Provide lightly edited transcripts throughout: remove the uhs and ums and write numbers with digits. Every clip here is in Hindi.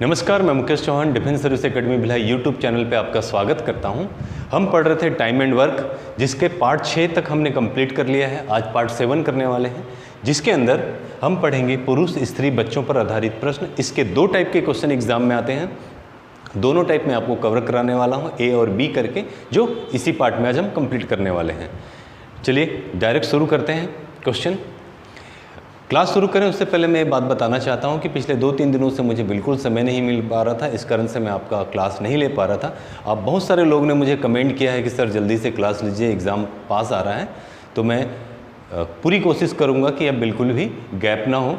नमस्कार, मैं Mukesh Chauhan defence service academy Bhilai YouTube channel पे आपका स्वागत करता हूं। हम पढ़ रहे थे टाइम एंड वर्क, जिसके पार्ट 6 तक हमने कंप्लीट कर लिया है। आज पार्ट 7 करने वाले हैं, जिसके अंदर हम पढ़ेंगे पुरुष स्त्री बच्चों पर आधारित प्रश्न। इसके 2 टाइप के क्वेश्चन एग्जाम में आते हैं। दोनों टाइप में आपको कवर कराने वाला हूँ, ए और बी करके, जो इसी पार्ट में आज हम कंप्लीट करने वाले हैं। चलिए डायरेक्ट शुरू करते हैं क्वेश्चन। क्लास शुरू करें उससे पहले मैं ये बात बताना चाहता हूँ कि पिछले 2-3 दिनों से मुझे बिल्कुल समय नहीं मिल पा रहा था, इस कारण से मैं आपका क्लास नहीं ले पा रहा था। आप बहुत सारे लोग ने मुझे कमेंट किया है कि सर जल्दी से क्लास लीजिए, एग्ज़ाम पास आ रहा है। तो मैं पूरी कोशिश करूँगा कि अब बिल्कुल भी गैप ना हो।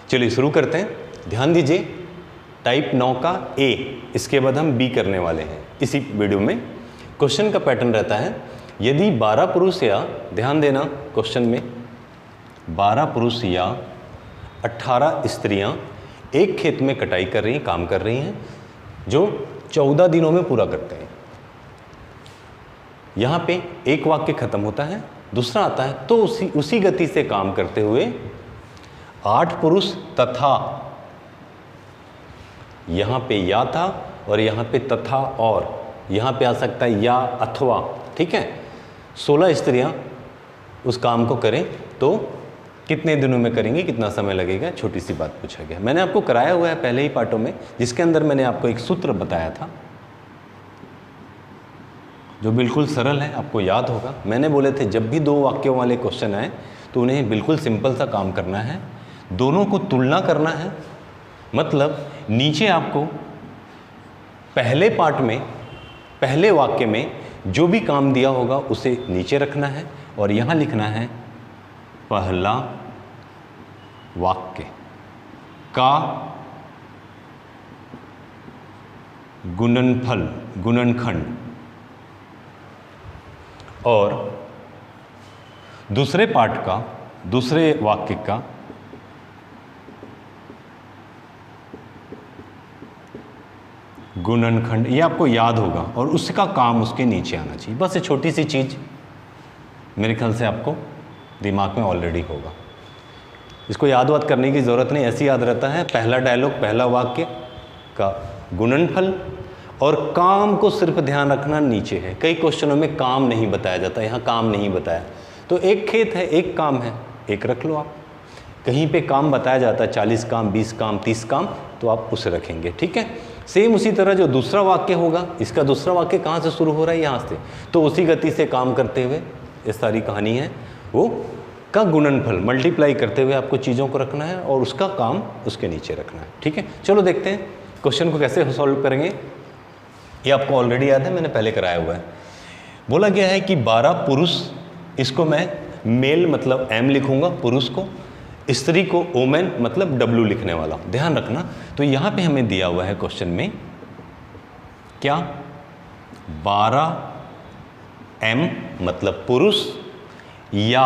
चलिए शुरू करते हैं। ध्यान दीजिए, टाइप 9 का ए, इसके बाद हम बी करने वाले हैं इसी वीडियो में। क्वेश्चन का पैटर्न रहता है, यदि 12 पुरुष या, ध्यान देना क्वेश्चन में, 12 पुरुष या 18 स्त्रियां एक खेत में कटाई कर रही हैं, काम कर रही हैं, जो 14 दिनों में पूरा करते हैं। यहाँ पे एक वाक्य खत्म होता है, दूसरा आता है, तो उसी गति से काम करते हुए 8 पुरुष तथा, यहाँ पे या था और यहाँ पे तथा, और यहाँ पे आ सकता है या अथवा, ठीक है। 16 स्त्रियां उस काम को करें तो कितने दिनों में करेंगे, कितना समय लगेगा, छोटी सी बात पूछा गया। मैंने आपको कराया हुआ है पहले ही पार्टों में, जिसके अंदर मैंने आपको एक सूत्र बताया था जो बिल्कुल सरल है, आपको याद होगा। मैंने बोले थे जब भी 2 वाक्यों वाले क्वेश्चन आए तो उन्हें बिल्कुल सिंपल सा काम करना है, दोनों को तुलना करना है। मतलब नीचे आपको पहले पार्ट में, पहले वाक्य में जो भी काम दिया होगा उसे नीचे रखना है, और यहाँ लिखना है पहला वाक्य का गुणनफल, गुणनखंड, और दूसरे पार्ट का, दूसरे वाक्य का गुणनखंड। ये आपको याद होगा, और उसका काम उसके नीचे आना चाहिए। बस ये छोटी सी चीज मेरे ख्याल से आपको दिमाग में ऑलरेडी होगा, इसको याद वाद करने की ज़रूरत नहीं, ऐसे याद रहता है। पहला डायलॉग, पहला वाक्य का गुणनफल, और काम को सिर्फ ध्यान रखना नीचे है। कई क्वेश्चनों में काम नहीं बताया जाता, यहाँ काम नहीं बताया, तो एक खेत है, एक काम है, एक रख लो आप। कहीं पे काम बताया जाता है 40 काम, 20 काम, 30 काम, तो आप उसे रखेंगे, ठीक है। सेम उसी तरह जो दूसरा वाक्य होगा, इसका दूसरा वाक्य कहाँ से शुरू हो रहा है, यहाँ से, तो उसी गति से काम करते हुए ये सारी कहानी है, वो का गुणनफल मल्टीप्लाई करते हुए आपको चीज़ों को रखना है, और उसका काम उसके नीचे रखना है, ठीक है। चलो देखते हैं क्वेश्चन को कैसे सॉल्व करेंगे। ये आपको ऑलरेडी याद है, मैंने पहले कराया हुआ है। बोला गया है कि 12 पुरुष, इसको मैं मेल मतलब एम लिखूंगा, पुरुष को, स्त्री को ओमेन मतलब डब्ल्यू लिखने वाला, ध्यान रखना। तो यहाँ पे हमें दिया हुआ है क्वेश्चन में क्या, 12 एम मतलब पुरुष, या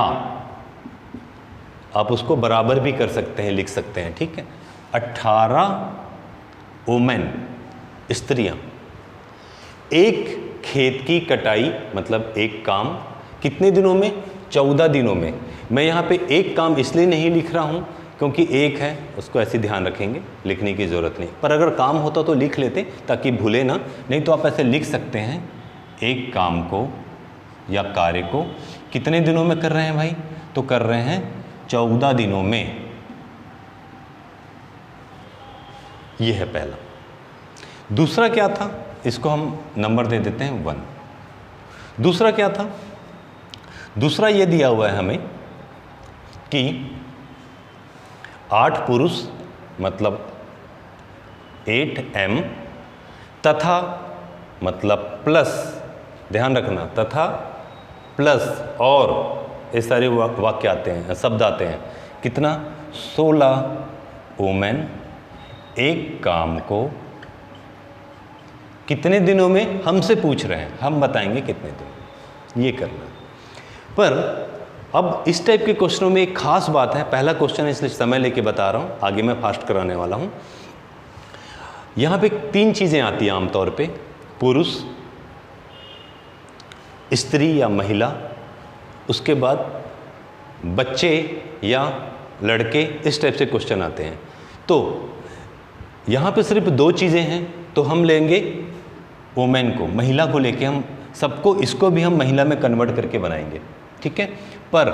आप उसको बराबर भी कर सकते हैं, लिख सकते हैं, ठीक है, 18 वुमेन स्त्रियां एक खेत की कटाई मतलब एक काम, कितने दिनों में, 14 दिनों में। मैं यहाँ पे एक काम इसलिए नहीं लिख रहा हूँ क्योंकि एक है, उसको ऐसे ध्यान रखेंगे, लिखने की ज़रूरत नहीं। पर अगर काम होता तो लिख लेते ताकि भूले ना, नहीं तो आप ऐसे लिख सकते हैं, एक काम को या कार्य को कितने दिनों में कर रहे हैं भाई, तो कर रहे हैं 14 दिनों में। यह है पहला। दूसरा क्या था, इसको हम नंबर दे देते हैं 1। दूसरा क्या था, दूसरा ये दिया हुआ है हमें कि 8 पुरुष मतलब 8M, तथा मतलब प्लस, ध्यान रखना, तथा प्लस, और ये सारे वाक्य आते हैं, शब्द आते हैं, कितना, 16 वुमेन एक काम को कितने दिनों में, हमसे पूछ रहे हैं, हम बताएंगे कितने दिन, ये करना। पर अब इस टाइप के क्वेश्चनों में एक खास बात है, पहला क्वेश्चन है इसलिए समय लेके बता रहा हूँ, आगे मैं फास्ट कराने वाला हूँ। यहाँ पे 3 चीज़ें आती हैं आमतौर पे, पुरुष, स्त्री या महिला, उसके बाद बच्चे या लड़के, इस टाइप से क्वेश्चन आते हैं। तो यहाँ पे सिर्फ दो चीज़ें हैं, तो हम लेंगे वोमेन को, महिला को लेके हम सबको, इसको भी हम महिला में कन्वर्ट करके बनाएंगे, ठीक है। पर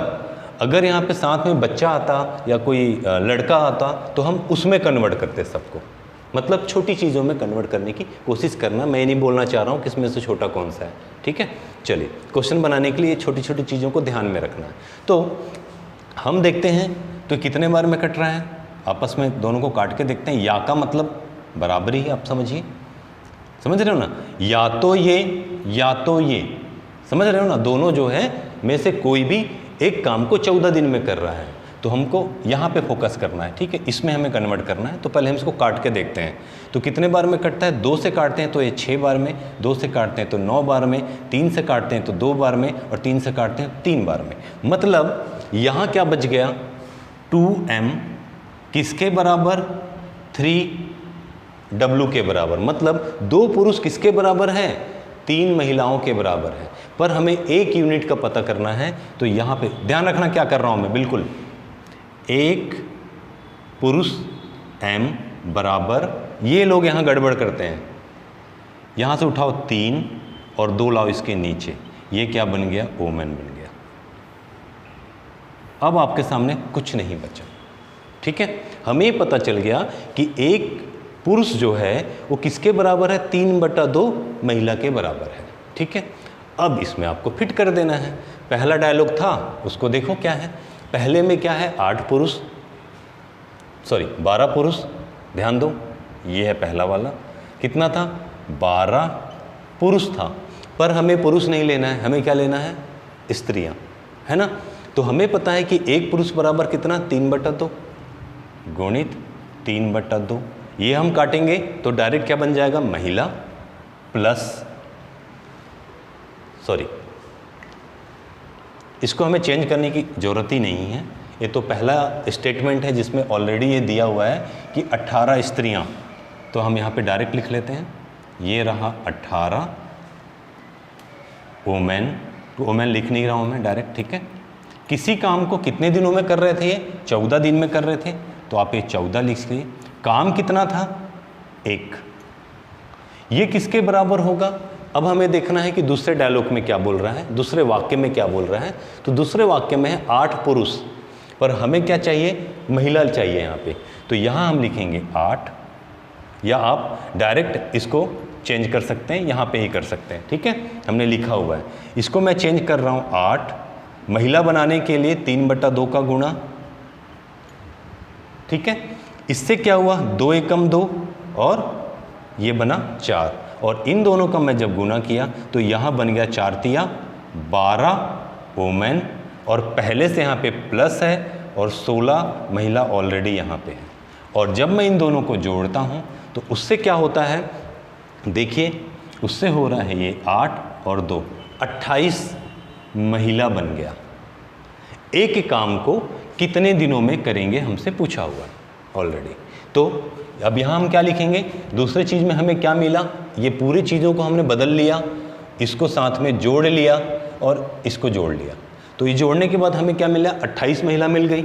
अगर यहाँ पे साथ में बच्चा आता या कोई लड़का आता तो हम उसमें कन्वर्ट करते सबको, मतलब छोटी चीज़ों में कन्वर्ट करने की कोशिश करना। मैं नहीं बोलना चाह रहा हूँ किसमें से छोटा कौन सा है, ठीक है। चलिए, क्वेश्चन बनाने के लिए छोटी छोटी चीज़ों को ध्यान में रखना है। तो हम देखते हैं तो कितने बार में कट रहा है, आपस में दोनों को काट के देखते हैं। या का मतलब बराबरी है, आप समझिए, समझ रहे हो ना, या तो ये, समझ रहे हो ना, दोनों जो है में से कोई भी एक काम को 14 दिन में कर रहा है, तो हमको यहाँ पे फोकस करना है, ठीक है, इसमें हमें कन्वर्ट करना है। तो पहले हम इसको काट के देखते हैं, तो कितने बार में कटता है। 2 से काटते हैं तो ये 6 बार में, 2 से काटते हैं तो 9 बार में, 3 से काटते हैं तो 2 बार में, और 3 से काटते हैं 3 बार में। मतलब यहाँ क्या बच गया, 2m किसके बराबर, 3w के बराबर। मतलब 2 पुरुष किसके बराबर हैं, 3 महिलाओं के बराबर है। पर हमें 1 यूनिट का पता करना है, तो यहाँ पे ध्यान रखना क्या कर रहा हूँ मैं, बिल्कुल 1 पुरुष m बराबर, ये लोग यहाँ गड़बड़ करते हैं, यहाँ से उठाओ 3 और 2 लाओ इसके नीचे, ये क्या बन गया, वोमेन बन गया। अब आपके सामने कुछ नहीं बचा, ठीक है। हमें पता चल गया कि एक पुरुष जो है वो किसके बराबर है, 3/2 महिला के बराबर है, ठीक है। अब इसमें आपको फिट कर देना है। पहला डायलॉग था उसको देखो क्या है, पहले में क्या है, 12 पुरुष, ध्यान दो, ये है पहला वाला, कितना था, 12 पुरुष था। पर हमें पुरुष नहीं लेना है, हमें क्या लेना है, स्त्रियां, है ना। तो हमें पता है कि एक पुरुष बराबर कितना, 3/2 गुणित 3/2, ये हम काटेंगे तो डायरेक्ट क्या बन जाएगा, महिला प्लस, इसको हमें चेंज करने की ज़रूरत ही नहीं है। ये तो पहला स्टेटमेंट है जिसमें ऑलरेडी ये दिया हुआ है कि 18 स्त्रियां, तो हम यहाँ पे डायरेक्ट लिख लेते हैं, ये रहा 18 वोमेन, तो वोमेन लिख नहीं रहा हूँ मैं डायरेक्ट, ठीक है। किसी काम को कितने दिनों में कर रहे थे, ये 14 दिन में कर रहे थे, तो आप ये 14 लिखिए। काम कितना था, 1, ये किसके बराबर होगा। अब हमें देखना है कि दूसरे डायलॉग में क्या बोल रहा है, दूसरे वाक्य में क्या बोल रहा है। तो दूसरे वाक्य में है 8 पुरुष, पर हमें क्या चाहिए, महिला चाहिए यहाँ पे, तो यहाँ हम लिखेंगे 8, या आप डायरेक्ट इसको चेंज कर सकते हैं, यहाँ पे ही कर सकते हैं, ठीक है। हमने लिखा हुआ है, इसको मैं चेंज कर रहा हूँ 8, महिला बनाने के लिए 3/2 का गुणा, ठीक है। इससे क्या हुआ, 2 एकम 2 और ये बना 4, और इन दोनों का मैं जब गुना किया तो यहाँ बन गया 4 तिया 12 वोमेन, और पहले से यहाँ पे प्लस है, और 16 महिला ऑलरेडी यहाँ पे है। और जब मैं इन दोनों को जोड़ता हूँ तो उससे क्या होता है, देखिए उससे हो रहा है ये 8 और 2 28 महिला बन गया। एक काम को कितने दिनों में करेंगे हमसे पूछा हुआ है ऑलरेडी। तो अब यहाँ हम क्या लिखेंगे, दूसरे चीज़ में हमें क्या मिला, ये पूरी चीज़ों को हमने बदल लिया, इसको साथ में जोड़ लिया और इसको जोड़ लिया। तो ये जोड़ने के बाद हमें क्या मिला, 28 महिला मिल गई।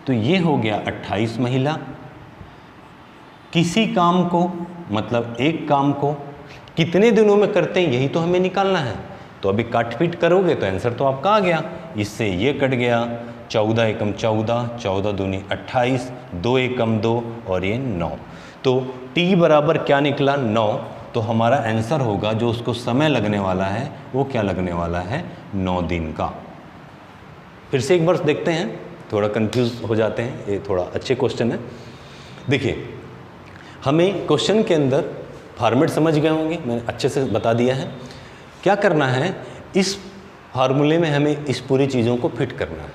तो ये हो गया 28 महिला। किसी काम को, मतलब एक काम को कितने दिनों में करते हैं, यही तो हमें निकालना है। तो अभी काट पीट करोगे तो आंसर तो आपका आ गया, इससे ये कट गया, 14 एकम 14, 14 दूनी 28, 2 एकम 2 और ये 9। तो t बराबर क्या निकला, 9। तो हमारा आंसर होगा, जो उसको समय लगने वाला है वो क्या लगने वाला है, 9 दिन का। फिर से एक बार देखते हैं, थोड़ा कंफ्यूज हो जाते हैं, ये थोड़ा अच्छे क्वेश्चन है। देखिए, हमें क्वेश्चन के अंदर फॉर्मेट समझ गए होंगे, मैंने अच्छे से बता दिया है। क्या करना है, इस फार्मूले में हमें इस पूरी चीज़ों को फिट करना है।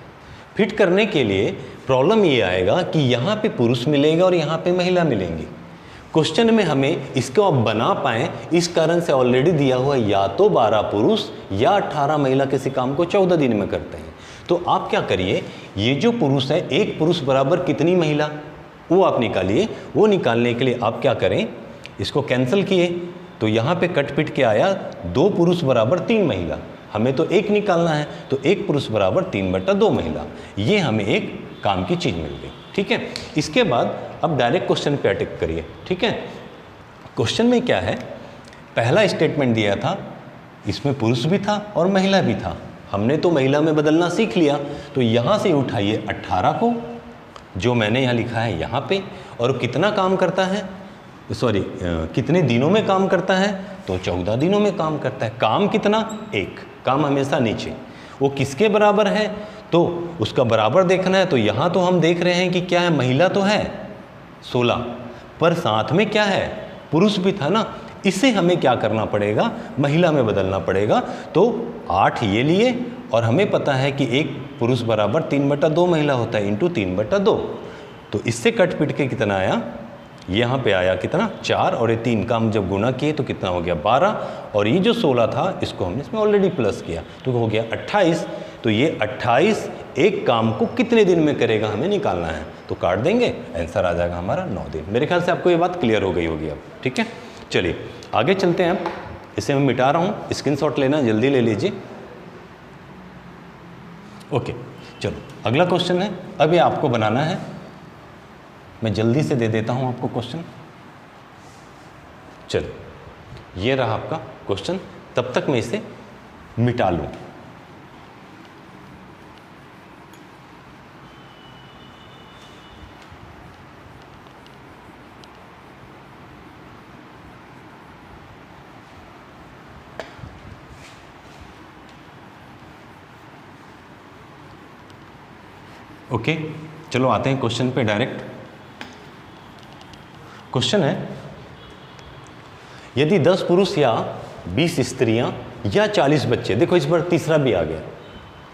फिट करने के लिए प्रॉब्लम ये आएगा कि यहाँ पे पुरुष मिलेगा और यहाँ पे महिला मिलेंगी। क्वेश्चन में हमें इसको अब बना पाएँ, इस कारण से ऑलरेडी दिया हुआ या तो 12 पुरुष या 18 महिला किसी काम को 14 दिन में करते हैं। तो आप क्या करिए, ये जो पुरुष है, एक पुरुष बराबर कितनी महिला, वो आप निकालिए। वो निकालने के लिए आप क्या करें, इसको कैंसिल किए तो यहाँ पे कट पिट के आया 2 पुरुष बराबर 3 महिला। हमें तो एक निकालना है, तो एक पुरुष बराबर 3/2 महिला। ये हमें एक काम की चीज़ मिल गई, ठीक है। इसके बाद अब डायरेक्ट क्वेश्चन पे अटैक करिए, ठीक है। क्वेश्चन में क्या है, पहला स्टेटमेंट दिया था, इसमें पुरुष भी था और महिला भी था। हमने तो महिला में बदलना सीख लिया, तो यहाँ से उठाइए 18 को, जो मैंने यहाँ लिखा है यहाँ पे, और कितना काम करता है, सॉरी कितने दिनों में काम करता है, तो 14 दिनों में काम करता है। काम कितना, 1, काम हमेशा नीचे। वो किसके बराबर है, तो उसका बराबर देखना है। तो यहाँ तो हम देख रहे हैं कि क्या है, महिला तो है 16, पर साथ में क्या है, पुरुष भी था ना, इसे हमें क्या करना पड़ेगा, महिला में बदलना पड़ेगा। तो 8 ये लिए, और हमें पता है कि 1 पुरुष बराबर 3/2 महिला होता है, इंटू 3/2। तो इससे कट पिट के कितना आया, यहाँ पे आया कितना, 4, और ये 3 का हम जब गुना किए तो कितना हो गया, 12, और ये जो 16 था इसको हमने इसमें ऑलरेडी प्लस किया तो हो गया 28। तो ये 28 एक काम को कितने दिन में करेगा हमें निकालना है, तो काट देंगे, आंसर आ जाएगा हमारा 9 दिन। मेरे ख्याल से आपको ये बात क्लियर हो गई होगी अब, ठीक है। चलिए आगे चलते हैं। अब इसे मैं मिटा रहा हूँ, स्क्रीनशॉट लेना जल्दी ले लीजिए। ओके, चलो अगला क्वेश्चन है, अब ये आपको बनाना है, मैं जल्दी से दे देता हूं आपको क्वेश्चन। चलो ये रहा आपका क्वेश्चन, तब तक मैं इसे मिटा लूं। ओके, चलो आते हैं क्वेश्चन पे डायरेक्ट। क्वेश्चन है, यदि 10 पुरुष या 20 स्त्रियां या 40 बच्चे, देखो इस बार तीसरा भी आ गया,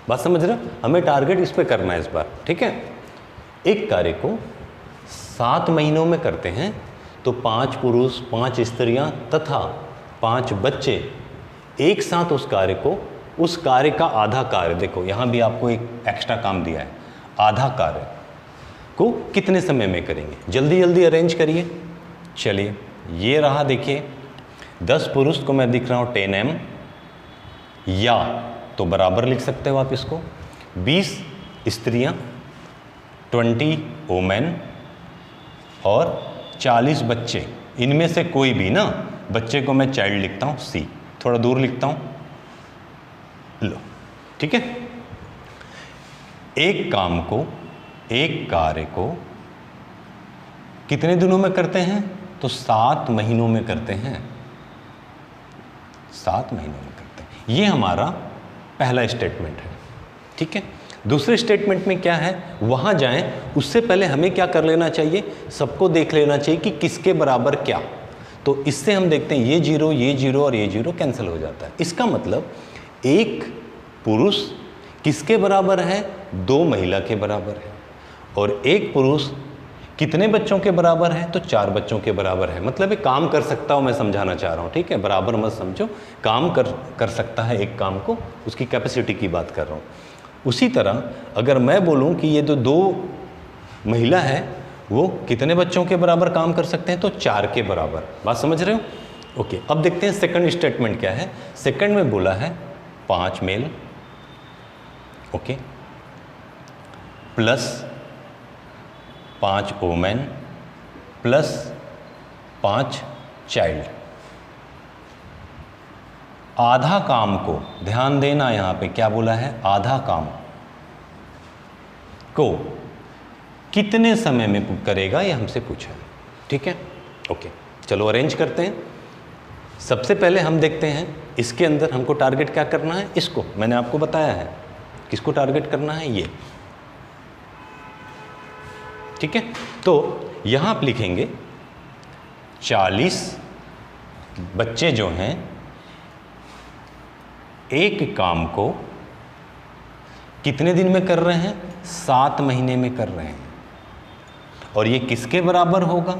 बात समझ रहे हो, हमें टारगेट इस पे करना है इस बार, ठीक है। एक कार्य को 7 महीनों में करते हैं तो 5 पुरुष, 5 स्त्रियां तथा 5 बच्चे एक साथ उस कार्य का आधा कार्य, देखो यहां भी आपको एक एक्स्ट्रा काम दिया है, आधा कार्य को कितने समय में करेंगे, जल्दी जल्दी अरेंज करिए। चलिए ये रहा, देखिए 10 पुरुष को मैं दिख रहा हूँ 10m, या तो बराबर लिख सकते हो आप इसको, 20 स्त्रियाँ 20 वोमेन, और 40 बच्चे, इनमें से कोई भी ना, बच्चे को मैं चाइल्ड लिखता हूँ C, थोड़ा दूर लिखता हूँ, लो ठीक है। एक काम को, एक कार्य को कितने दिनों में करते हैं, तो 7 महीनों में करते हैं, 7 महीनों में करते हैं। ये हमारा पहला स्टेटमेंट है, ठीक है। दूसरे स्टेटमेंट में क्या है, वहां जाएं उससे पहले हमें क्या कर लेना चाहिए, सबको देख लेना चाहिए कि किसके बराबर क्या। तो इससे हम देखते हैं ये 0 और ये 0 कैंसिल हो जाता है। इसका मतलब एक पुरुष किसके बराबर है, 2 महिला के बराबर है, और एक पुरुष कितने बच्चों के बराबर है, तो 4 बच्चों के बराबर है। मतलब एक काम कर सकता हूँ, मैं समझाना चाह रहा हूँ, ठीक है, बराबर मत समझो, काम कर सकता है एक काम को, उसकी कैपेसिटी की बात कर रहा हूँ। उसी तरह अगर मैं बोलूँ कि ये तो 2 महिला है, वो कितने बच्चों के बराबर काम कर सकते हैं, तो 4 के बराबर। बात समझ रहे हो। ओके, अब देखते हैं सेकंड स्टेटमेंट क्या है। सेकंड में बोला है 5 male, okay, plus 5 women, plus 5 child. आधा काम को, ध्यान देना यहाँ पे क्या बोला है, आधा काम को कितने समय में करेगा, ये हमसे पूछा है, ठीक है। ओके, चलो अरेंज करते हैं। सबसे पहले हम देखते हैं इसके अंदर हमको टारगेट क्या करना है, इसको मैंने आपको बताया है, किसको टारगेट करना है, ये, ठीक है। तो यहां आप लिखेंगे 40 बच्चे जो हैं एक काम को कितने दिन में कर रहे हैं, 7 महीने में कर रहे हैं, और ये किसके बराबर होगा,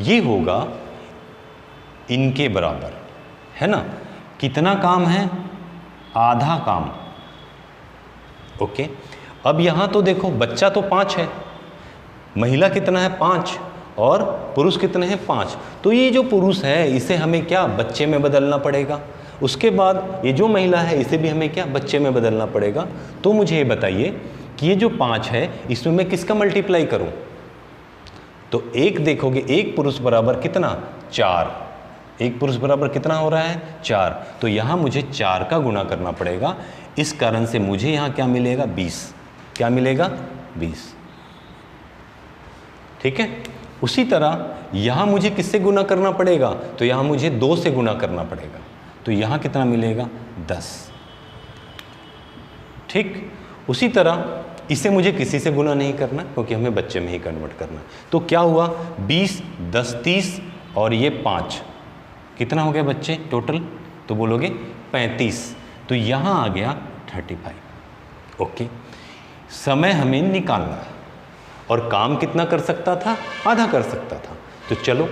ये होगा इनके बराबर, है ना। कितना काम है, आधा काम, ओके। अब यहां तो देखो बच्चा तो 5 है, महिला कितना है 5, और पुरुष कितने हैं 5। तो ये जो पुरुष है इसे हमें क्या, बच्चे में बदलना पड़ेगा। उसके बाद ये जो महिला है इसे भी हमें क्या, बच्चे में बदलना पड़ेगा। तो मुझे ये बताइए कि ये जो 5 है इसमें मैं किसका मल्टीप्लाई करूं, तो एक देखोगे, एक पुरुष बराबर कितना, 4, एक पुरुष बराबर कितना हो रहा है, 4। तो यहाँ मुझे 4 का गुणा करना पड़ेगा। इस कारण से मुझे यहाँ क्या मिलेगा, 20। क्या मिलेगा, 20। ठीक है। उसी तरह यहाँ मुझे किससे गुना करना पड़ेगा, तो यहाँ मुझे 2 से गुना करना पड़ेगा। तो यहाँ कितना मिलेगा, 10। ठीक। उसी तरह इसे मुझे किसी से गुना नहीं करना, क्योंकि हमें बच्चे में ही कन्वर्ट करना। तो क्या हुआ, 20, 10, 30 और ये 5, कितना हो गया बच्चे टोटल, तो बोलोगे 35। तो यहाँ आ गया 35। ओके। समय हमें निकालना है और काम कितना कर सकता था, आधा कर सकता था। तो चलो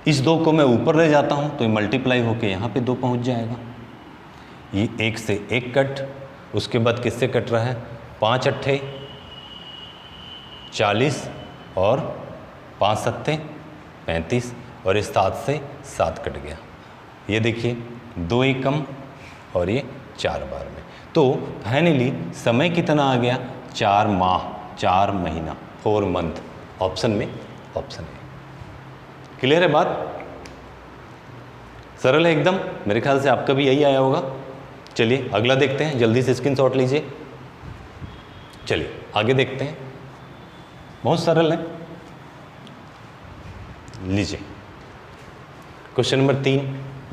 इस 2 को मैं ऊपर ले जाता हूँ, तो ये मल्टीप्लाई होके यहाँ पे 2 पहुँच जाएगा। ये 1 से 1 कट, उसके बाद किससे कट रहा है, 5 अट्ठे 40 और 5 सत्ते 35 और इस 7 से 7 कट गया। ये देखिए 2 एकम और ये 4 बार में। तो फाइनली समय कितना आ गया, 4 माह, 4 महीना, 4 मंथ। ऑप्शन में ऑप्शन है। क्लियर है बात, सरल है एकदम। मेरे ख्याल से आपका भी यही आया होगा। चलिए अगला देखते हैं, जल्दी से स्क्रीनशॉट लीजिए। चलिए आगे देखते हैं, बहुत सरल है। लीजिए क्वेश्चन नंबर 3,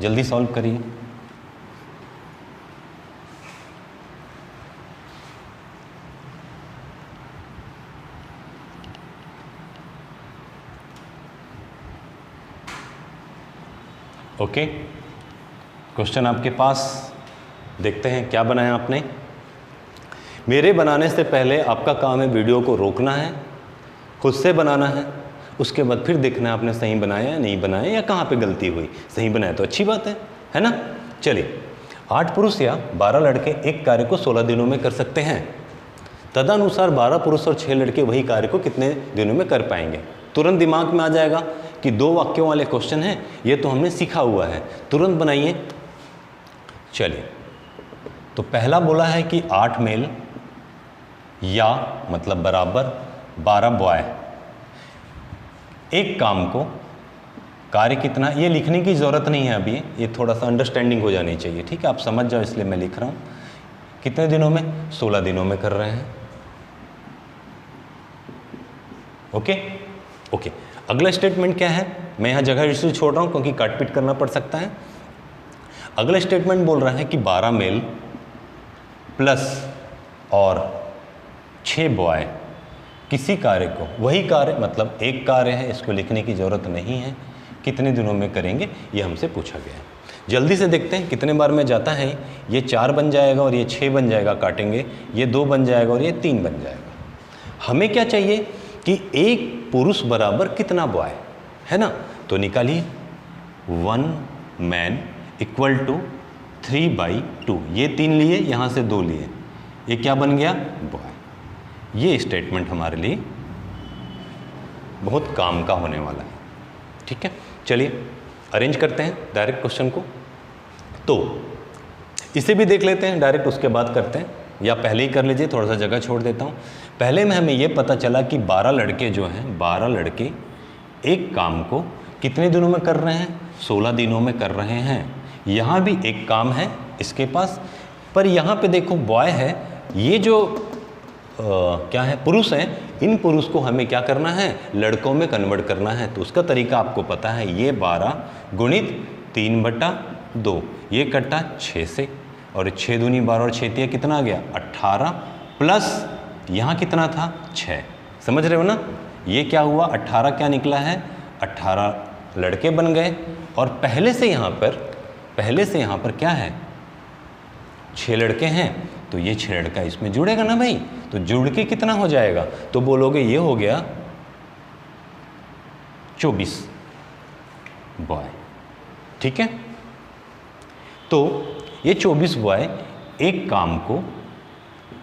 जल्दी सॉल्व करिए। ओके, क्वेश्चन आपके पास, देखते हैं क्या बनाया आपने। मेरे बनाने से पहले आपका काम है वीडियो को रोकना है, खुद से बनाना है, उसके बाद फिर देखना है आपने सही बनाया या नहीं बनाया, या कहाँ पे गलती हुई। सही बनाया तो अच्छी बात है ना। चलिए, 8 पुरुष या 12 लड़के एक कार्य को 16 दिनों में कर सकते हैं। तदनुसार 12 पुरुष और 6 लड़के वही कार्य को कितने दिनों में कर पाएंगे। तुरंत दिमाग में आ जाएगा कि 2 वाक्यों वाले क्वेश्चन हैं, ये तो हमने सीखा हुआ है, तुरंत बनाइए। चलिए, तो पहला बोला है कि 8 मेल या मतलब बराबर 12 बॉय एक काम को, कार्य कितना, ये लिखने की ज़रूरत नहीं है अभी, ये थोड़ा सा अंडरस्टैंडिंग हो जानी चाहिए। ठीक है, आप समझ जाओ इसलिए मैं लिख रहा हूँ। कितने दिनों में, 16 दिनों में कर रहे हैं। Okay okay. अगला स्टेटमेंट क्या है, मैं यहाँ जगह इसलिए छोड़ रहा हूँ क्योंकि काट पीट करना पड़ सकता है। अगला स्टेटमेंट बोल रहा है कि 12 मेल प्लस और 6 बॉय किसी कार्य को, वही कार्य मतलब एक कार्य है, इसको लिखने की ज़रूरत नहीं है, कितने दिनों में करेंगे ये हमसे पूछा गया है। जल्दी से देखते हैं कितने बार में जाता है। ये 4 बन जाएगा और ये 6 बन जाएगा, काटेंगे, ये 2 बन जाएगा और ये 3 बन जाएगा। हमें क्या चाहिए कि एक पुरुष बराबर कितना बॉय है ना, तो निकालिए 1 मैन इक्वल टू 3/2। ये 3 लिए, यहाँ से 2 लिए, ये क्या बन गया, बॉय। ये स्टेटमेंट हमारे लिए बहुत काम का होने वाला है। ठीक है, चलिए अरेंज करते हैं डायरेक्ट क्वेश्चन को। तो इसे भी देख लेते हैं डायरेक्ट, उसके बाद करते हैं, या पहले ही कर लीजिए, थोड़ा सा जगह छोड़ देता हूँ। पहले में हमें ये पता चला कि 12 लड़के जो हैं, 12 लड़के एक काम को कितने दिनों में कर रहे हैं, 16 दिनों में कर रहे हैं। यहाँ भी एक काम है इसके पास, पर यहाँ पे देखो बॉय है, ये जो क्या है, पुरुष हैं, इन पुरुष को हमें क्या करना है, लड़कों में कन्वर्ट करना है। तो उसका तरीका आपको पता है, ये 12 गुणित 3/2, ये कट्टा 6 से, और 6 दूनी 12 और 6 तिया कितना आ गया, 18, प्लस यहाँ कितना था, 6। समझ रहे हो ना, ये क्या हुआ, 18 क्या निकला है, 18 लड़के बन गए। और पहले से यहाँ पर क्या है, 6 लड़के हैं, तो ये 6 लड़का इसमें जुड़ेगा ना भाई, तो जुड़ के कितना हो जाएगा, तो बोलोगे ये हो गया 24 बॉय। ठीक है, तो ये 24 बॉय एक काम को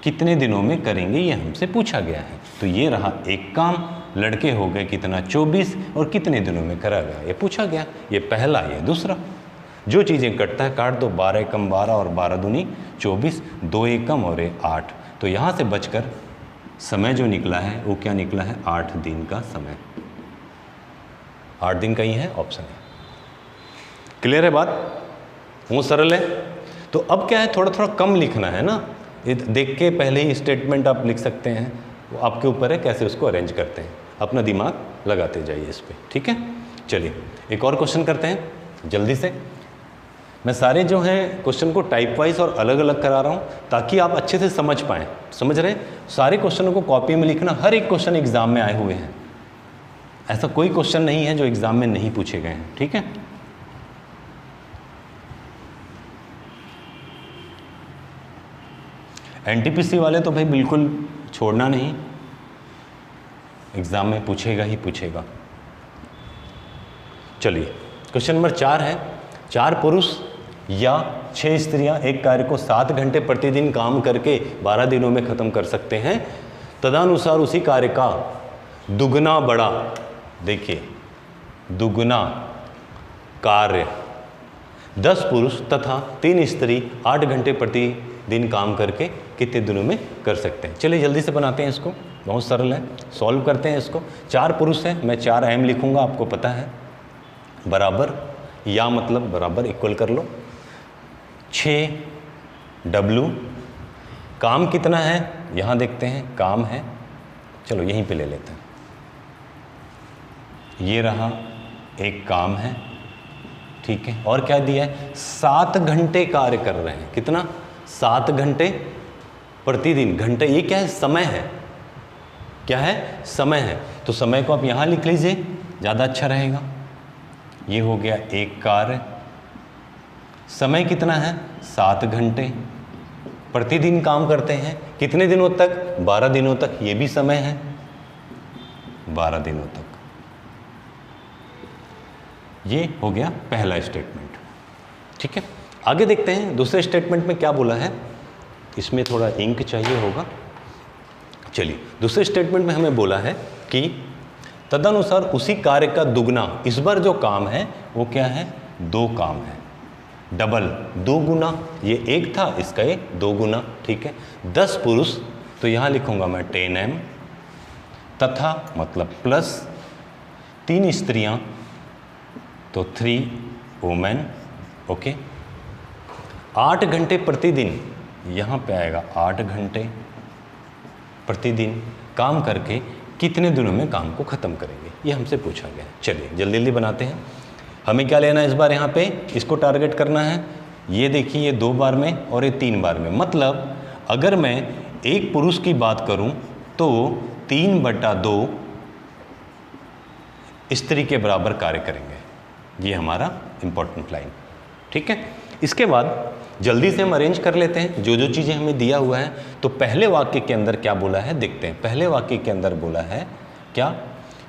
कितने दिनों में करेंगे ये हमसे पूछा गया है। तो ये रहा एक काम, लड़के हो गए कितना, 24, और कितने दिनों में करा गया ये पूछा गया। ये पहला, ये दूसरा। जो चीज़ें कटता है काट दो, 12 एकम 12 और 12 दूनी 24, 2 एकम और 8। तो यहाँ से बचकर समय जो निकला है वो क्या निकला है, 8 दिन का समय। 8 दिन का ही है ऑप्शन है। क्लियर है बात? वो सरल है। तो अब क्या है, थोड़ा थोड़ा कम लिखना है ना, ये देख के पहले ही स्टेटमेंट आप लिख सकते हैं, वो आपके ऊपर है कैसे उसको अरेंज करते हैं, अपना दिमाग लगाते जाइए इस पर, ठीक है। चलिए एक और क्वेश्चन करते हैं जल्दी से। मैं सारे जो हैं क्वेश्चन को टाइप वाइज और अलग अलग करा रहा हूँ ताकि आप अच्छे से समझ पाएँ। समझ रहे हैं? सारे क्वेश्चनों को कॉपी में लिखना, हर एक क्वेश्चन एग्जाम में आए हुए हैं, ऐसा कोई क्वेश्चन नहीं है जो एग्जाम में नहीं पूछे गए हैं, ठीक है। एनटीपीसी वाले तो भाई बिल्कुल छोड़ना नहीं, एग्जाम में पूछेगा ही पूछेगा। चलिए क्वेश्चन नंबर 4 है, 4 पुरुष या 6 स्त्रियां एक कार्य को 7 घंटे प्रतिदिन काम करके 12 दिनों में खत्म कर सकते हैं। तदनुसार उसी कार्य का दुगना बड़ा, देखिए दुगना कार्य 10 पुरुष तथा 3 स्त्री 8 घंटे प्रतिदिन काम करके कितने दिनों में कर सकते हैं। चलिए जल्दी से बनाते हैं इसको, बहुत सरल है, सॉल्व करते हैं इसको। 4 पुरुष हैं, मैं 4 m लिखूंगा, आपको पता है, बराबर या मतलब बराबर इक्वल कर लो 6w। काम कितना है यहाँ देखते हैं, काम है, चलो यहीं पे ले लेते हैं, ये रहा एक काम है, ठीक है। और क्या दिया है, 7 घंटे कार्य कर रहे हैं, कितना, 7 घंटे प्रतिदिन। घंटे ये क्या है, समय है, क्या है, समय है, तो समय को आप यहाँ लिख लीजिए, ज़्यादा अच्छा रहेगा। ये हो गया एक कार्य, समय कितना है, 7 घंटे, प्रतिदिन काम करते हैं कितने दिनों तक, 12 दिनों तक, ये भी समय है 12 दिनों तक। ये हो गया पहला स्टेटमेंट, ठीक है। आगे देखते हैं दूसरे स्टेटमेंट में क्या बोला है, इसमें थोड़ा इंक चाहिए होगा। चलिए दूसरे स्टेटमेंट में हमें बोला है कि तदनुसार उसी कार्य का दुगना, इस बार जो काम है वो क्या है, 2 काम है, डबल, 2 गुना, ये 1 था, इसका ये 2 गुना, ठीक है। 10 पुरुष, तो यहाँ लिखूंगा मैं 10m, तथा मतलब प्लस 3 स्त्रियां, तो 3 वुमेन, ओके। 8 घंटे प्रतिदिन, यहाँ पे आएगा 8 घंटे प्रतिदिन काम करके कितने दिनों में काम को ख़त्म करेंगे, ये हमसे पूछा गया है। चलिए जल्दी जल्दी बनाते हैं। हमें क्या लेना है इस बार, यहाँ पे इसको टारगेट करना है। ये देखिए, ये 2 बार में और ये 3 बार में, मतलब अगर मैं एक पुरुष की बात करूँ तो 3/2 स्त्री के बराबर कार्य करेंगे, ये हमारा इंपॉर्टेंट लाइन, ठीक है। इसके बाद जल्दी से हम अरेंज कर लेते हैं जो जो चीज़ें हमें दिया हुआ है। तो पहले वाक्य के अंदर क्या बोला है देखते हैं। पहले वाक्य के अंदर बोला है क्या,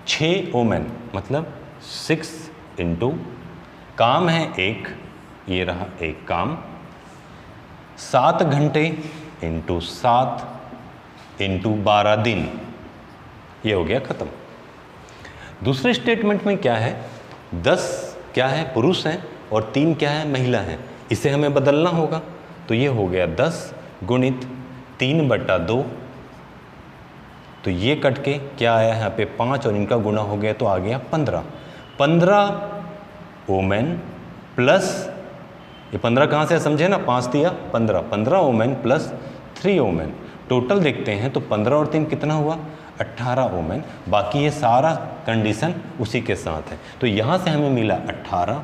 6 वुमेन, मतलब 6 इंटू काम है 1, ये रहा एक काम, 7 घंटे इंटू 7 इंटू 12 दिन, ये हो गया ख़त्म। दूसरे स्टेटमेंट में क्या है, 10 क्या है पुरुष हैं और 3 क्या है महिला हैं, इसे हमें बदलना होगा। तो ये हो गया 10 गुणित 3/2, तो ये कट के क्या आया यहाँ पे 5 और इनका गुना हो गया तो आ गया 15 वुमेन प्लस, ये 15 कहाँ से समझे ना, 5 दिया 15 वुमेन प्लस 3 वुमेन, टोटल देखते हैं तो 15 और 3 कितना हुआ, 18 वुमेन। बाकी ये सारा कंडीशन उसी के साथ है, तो यहाँ से हमें मिला 18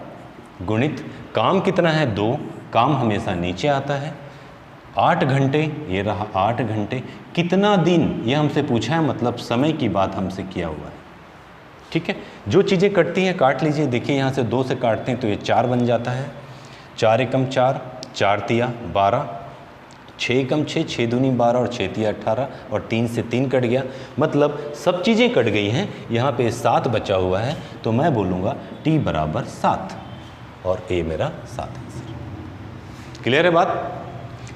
गुणित काम कितना है 2, काम हमेशा नीचे आता है, 8 घंटे, ये रहा 8 घंटे, कितना दिन ये हमसे पूछा है, मतलब समय की बात हमसे किया हुआ है, ठीक है। जो चीज़ें कटती हैं काट लीजिए, देखिए यहाँ से 2 से काटते हैं तो ये 4 बन जाता है, 4 एकम 4, 4 तिया 12, 6 एकम 6, 6 दूनी 12 और 6 तिया 18 और 3 से 3 कट गया, मतलब सब चीज़ें कट गई हैं। यहाँ पे 7 बचा हुआ है, तो मैं बोलूँगा t बराबर 7 और a मेरा 7 आंसर। क्लियर है बात?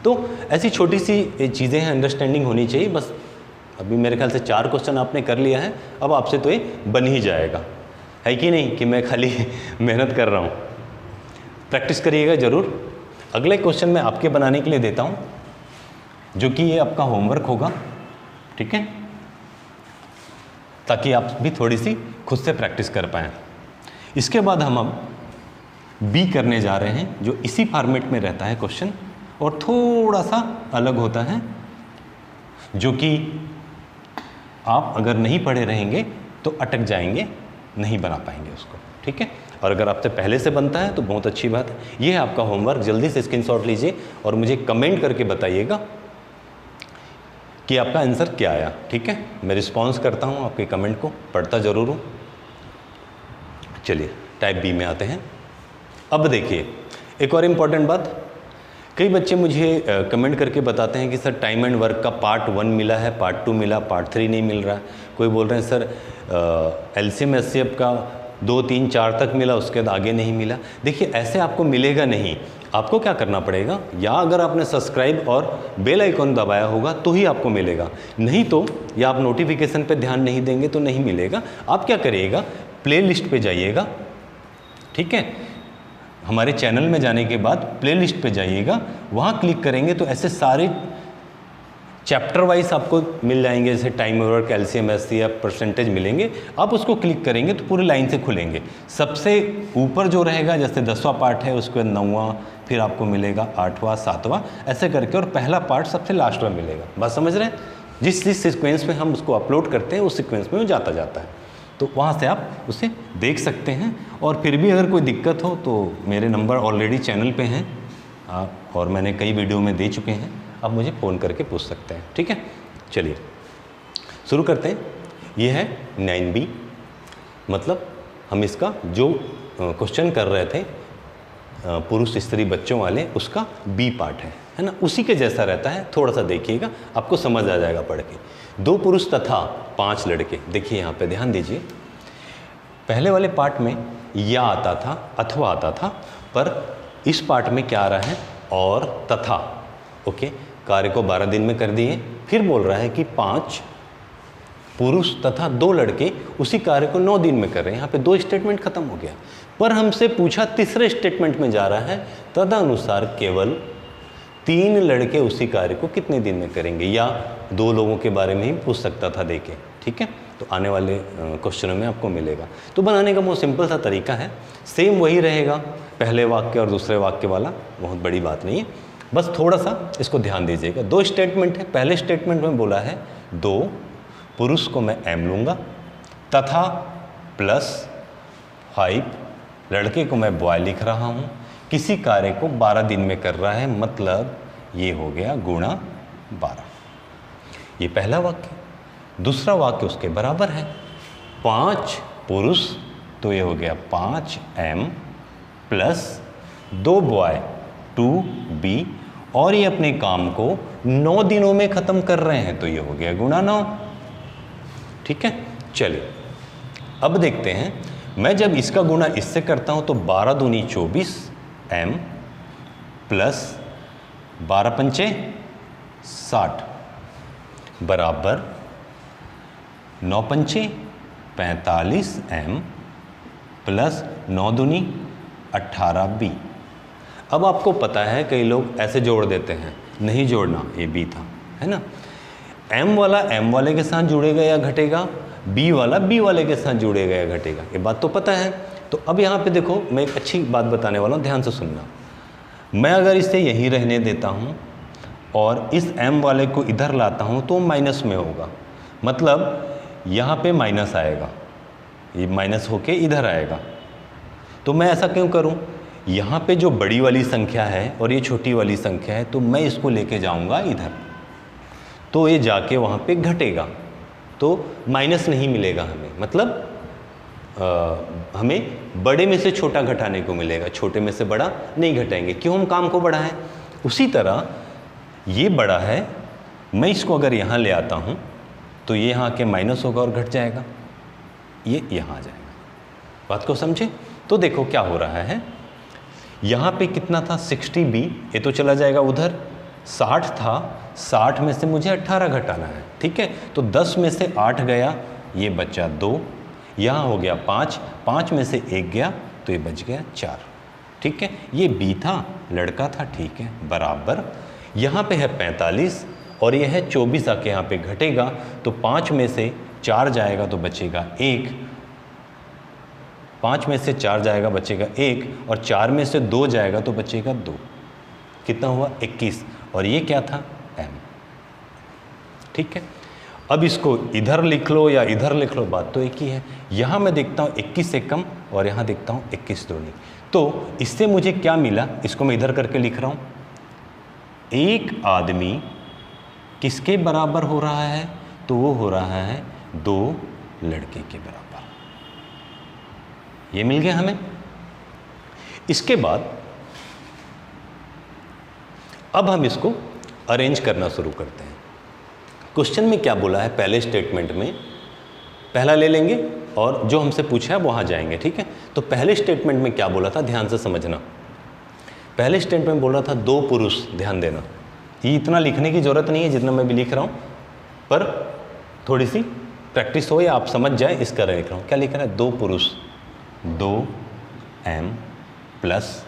तो ऐसी छोटी सी चीज़ें हैं, अंडरस्टैंडिंग होनी चाहिए बस। अभी मेरे ख्याल से 4 क्वेश्चन आपने कर लिया है, अब आपसे तो ये बन ही जाएगा, है कि नहीं, कि मैं खाली मेहनत कर रहा हूँ। प्रैक्टिस करिएगा ज़रूर। अगले क्वेश्चन मैं आपके बनाने के लिए देता हूँ, जो कि ये आपका होमवर्क होगा, ठीक है, ताकि आप भी थोड़ी सी खुद से प्रैक्टिस कर पाएँ। इसके बाद हम अब बी करने जा रहे हैं, जो इसी फॉर्मेट में रहता है क्वेश्चन और थोड़ा सा अलग होता है, जो कि आप अगर नहीं पढ़े रहेंगे तो अटक जाएंगे, नहीं बना पाएंगे उसको, ठीक है। और अगर आपसे पहले से बनता है तो बहुत अच्छी बात है। ये है आपका होमवर्क, जल्दी से स्क्रीनशॉट लीजिए और मुझे कमेंट करके बताइएगा कि आपका आंसर क्या आया, ठीक है। मैं रिस्पॉन्स करता हूँ आपके कमेंट को, पढ़ता ज़रूर हूँ। चलिए टाइप बी में आते हैं। अब देखिए एक और इम्पॉर्टेंट बात, कई बच्चे मुझे कमेंट करके बताते हैं कि सर टाइम एंड वर्क का पार्ट 1 मिला है, पार्ट 2 मिला, पार्ट 3 नहीं मिल रहा है। कोई बोल रहे हैं सर एलसीएम एचसीएफ का 2, 3, 4 तक मिला, उसके बाद आगे नहीं मिला। देखिए ऐसे आपको मिलेगा नहीं, आपको क्या करना पड़ेगा, या अगर आपने सब्सक्राइब और बेल आइकॉन दबाया होगा तो ही आपको मिलेगा, नहीं तो या आप नोटिफिकेशन पे ध्यान नहीं देंगे तो नहीं मिलेगा। आप क्या करिएगा, प्लेलिस्ट पे जाइएगा, ठीक है। हमारे चैनल में जाने के बाद प्लेलिस्ट पे जाइएगा, वहाँ क्लिक करेंगे तो ऐसे सारे चैप्टर वाइज आपको मिल जाएंगे, जैसे time work, LCM HCF, percentage मिलेंगे। आप उसको क्लिक करेंगे तो पूरी लाइन से खुलेंगे। सबसे ऊपर जो रहेगा, जैसे 10वां पार्ट है, उसके बाद 9वां, फिर आपको मिलेगा 8वां, 7वां, ऐसे करके, और पहला पार्ट सबसे लास्ट में मिलेगा। बात समझ रहे हैं? जिस सीक्वेंस में हम उसको अपलोड करते हैं उस सीक्वेंस में वो जाता है, तो वहाँ से आप उसे देख सकते हैं। और फिर भी अगर कोई दिक्कत हो तो मेरे नंबर ऑलरेडी चैनल पे हैं आप, और मैंने कई वीडियो में दे चुके हैं, आप मुझे फ़ोन करके पूछ सकते हैं, ठीक है। चलिए शुरू करते हैं। ये है 9B, मतलब हम इसका जो क्वेश्चन कर रहे थे पुरुष स्त्री बच्चों वाले, उसका बी पार्ट है ना, उसी के जैसा रहता है। थोड़ा सा देखिएगा, आपको समझ आ जाएगा पढ़ के। 2 पुरुष तथा 5 लड़के, देखिए यहाँ पे ध्यान दीजिए। पहले वाले पार्ट में या आता था, अथवा आता था, पर इस पार्ट में क्या आ रहा है, और तथा। ओके, कार्य को 12 दिन में कर दिए। फिर बोल रहा है कि 5 पुरुष तथा 2 लड़के उसी कार्य को 9 दिन में कर रहे हैं। यहाँ पे 2 स्टेटमेंट खत्म हो गया, पर हमसे पूछा तीसरे स्टेटमेंट में जा रहा है, तदनुसार केवल 3 लड़के उसी कार्य को कितने दिन में करेंगे, या 2 लोगों के बारे में ही पूछ सकता था देके, ठीक है। तो आने वाले क्वेश्चनों में आपको मिलेगा। तो बनाने का बहुत सिंपल सा तरीका है, सेम वही रहेगा, पहले वाक्य और दूसरे वाक्य वाला, बहुत बड़ी बात नहीं है। बस थोड़ा सा इसको ध्यान दीजिएगा। 2 स्टेटमेंट है। पहले स्टेटमेंट में बोला है 2 पुरुष को मैं एम लूँगा, तथा +5 लड़के को मैं बॉय लिख रहा हूँ, किसी कार्य को 12 दिन में कर रहा है, मतलब ये हो गया गुणा 12। ये पहला वाक्य। दूसरा वाक्य उसके बराबर है, 5 पुरुष, तो ये हो गया 5m + 2 बॉय 2b, और ये अपने काम को 9 दिनों में ख़त्म कर रहे हैं, तो ये हो गया गुणा 9, ठीक है। चलिए अब देखते हैं, मैं जब इसका गुणा इससे करता हूँ तो 12 दूनी 24 m + 12 पंचे 60 बराबर 9 पंचे 45 m + 9 दूनी 18b। अब आपको पता है कई लोग ऐसे जोड़ देते हैं, नहीं जोड़ना, ये b था, है ना। m वाला m वाले के साथ जुड़ेगा या घटेगा, b वाला b वाले के साथ जुड़ेगा या घटेगा, ये बात तो पता है। तो अब यहाँ पे देखो, मैं एक अच्छी बात बताने वाला हूँ, ध्यान से सुनना। मैं अगर इसे यहीं रहने देता हूँ और इस m वाले को इधर लाता हूँ तो माइनस में होगा, मतलब यहाँ पे माइनस आएगा, ये माइनस होके इधर आएगा। तो मैं ऐसा क्यों करूँ, यहाँ पे जो बड़ी वाली संख्या है और ये छोटी वाली संख्या है, तो मैं इसको लेके जाऊँगा इधर, तो ये जाके वहाँ पे घटेगा, तो माइनस नहीं मिलेगा हमें, मतलब हमें बड़े में से छोटा घटाने को मिलेगा, छोटे में से बड़ा नहीं घटाएंगे, क्यों, हम काम को बढ़ाएं। उसी तरह ये बड़ा है, मैं इसको अगर यहाँ ले आता हूँ तो ये यहाँ के माइनस होगा और घट जाएगा, ये यहाँ आ जाएगा। बात को समझे? तो देखो क्या हो रहा है, यहाँ पे कितना था 60b, ये तो चला जाएगा उधर, 60 था, 60 में से मुझे 18 घटाना है, ठीक है। तो 10 में से 8 गया, ये बचा 2, यहाँ हो गया 5, 5 में से 1 गया तो ये बच गया 4, ठीक है। ये b था, लड़का था, ठीक है, बराबर यहाँ पे है 45 और ये है 24, आके यहाँ पे घटेगा, तो 5 में से 4 जाएगा तो बचेगा 1, 5 में से 4 जाएगा बचेगा 1, और 4 में से 2 जाएगा तो बचेगा 2। कितना हुआ? 21। और ये क्या था? m। ठीक है, अब इसको इधर लिख लो या इधर लिख लो, बात तो एक ही है। यहाँ मैं देखता हूँ 21 से कम और यहाँ देखता हूँ 21 दूनी। तो इससे मुझे क्या मिला, इसको मैं इधर करके लिख रहा हूँ। एक आदमी किसके बराबर हो रहा है? तो वो हो रहा है 2 लड़के के बराबर। ये मिल गया हमें। इसके बाद अब हम इसको अरेंज करना शुरू करते हैं। क्वेश्चन में क्या बोला है? पहले स्टेटमेंट में पहला ले लेंगे और जो हमसे पूछा है वहाँ जाएंगे। ठीक है, तो पहले स्टेटमेंट में क्या बोला था, ध्यान से समझना। पहले स्टेटमेंट में बोल रहा था 2 पुरुष, ध्यान देना। ये इतना लिखने की ज़रूरत नहीं है जितना मैं भी लिख रहा हूँ, पर थोड़ी सी प्रैक्टिस हो या आप समझ जाए इस कारण लिख रहा हूँ। क्या लिख रहा है? 2 पुरुष 2m प्लस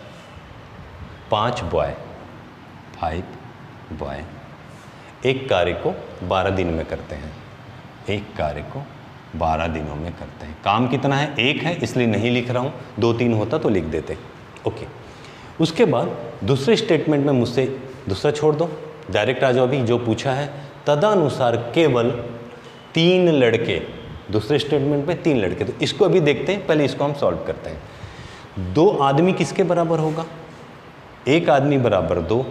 5 बॉय 5 बॉय एक कार्य को 12 दिन में करते हैं। एक कार्य को 12 दिनों में करते हैं। काम कितना है? 1 है, इसलिए नहीं लिख रहा हूँ। 2-3 होता तो लिख देते। ओके, उसके बाद दूसरे स्टेटमेंट में मुझसे दूसरा छोड़ दो, डायरेक्ट आ जाओ। अभी जो पूछा है तदनुसार केवल 3 लड़के, दूसरे स्टेटमेंट में 3 लड़के। तो इसको अभी देखते हैं, पहले इसको हम सॉल्व करते हैं। 2 आदमी किसके बराबर होगा? 1 आदमी बराबर 2